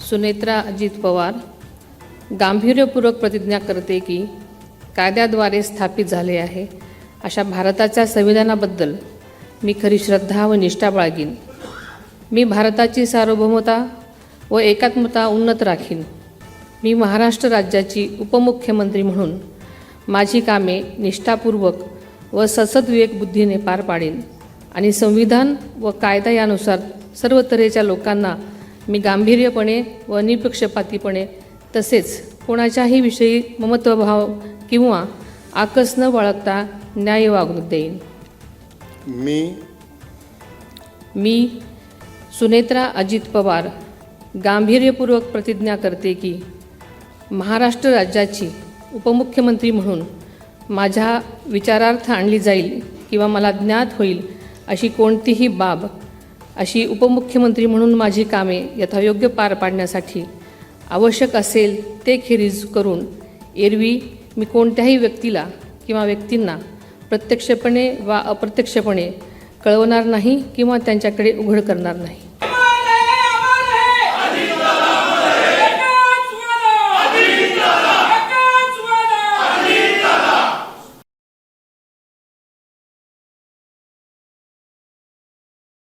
सुनेत्रा अजित पवार गांभीर्यपूर्वक प्रतिज्ञा करते की कायद्याद्वारे स्थापित झाले आहे अशा भारताच्या संविधानाबद्दल मी खरी श्रद्धा व निष्ठा बाळगीन. मी भारताची सार्वभौमता व एकात्मता उन्नत राखीन. मी महाराष्ट्र राज्याची उपमुख्यमंत्री म्हणून माझी कामे निष्ठापूर्वक व सद्विवेक बुद्धीने पार पाडीन आणि संविधान व कायदा यानुसार सर्व तऱ्हेच्या लोकांना मी गांभीर्यपणे व निपक्षपातीपणे तसेच कोणाच्याही विषयी ममत्वभाव किंवा आकस न बाळगता न्याय वागणूक देईन. मी सुनेत्रा अजित पवार गांभीर्यपूर्वक प्रतिज्ञा करते की महाराष्ट्र राज्याची उपमुख्यमंत्री म्हणून माझ्या विचारार्थ आणली जाईल किंवा मला ज्ञात होईल अशी कोणतीही बाब अशी उपमुख्यमंत्री म्हणून माझी कामे यथायोग्य पार पाडण्यासाठी आवश्यक असेल ते खेरीज करून एरवी मी कोणत्याही व्यक्तीला किंवा व्यक्तींना प्रत्यक्षपणे वा अप्रत्यक्षपणे कळवणार नाही किंवा त्यांच्याकडे उघड करणार नाही.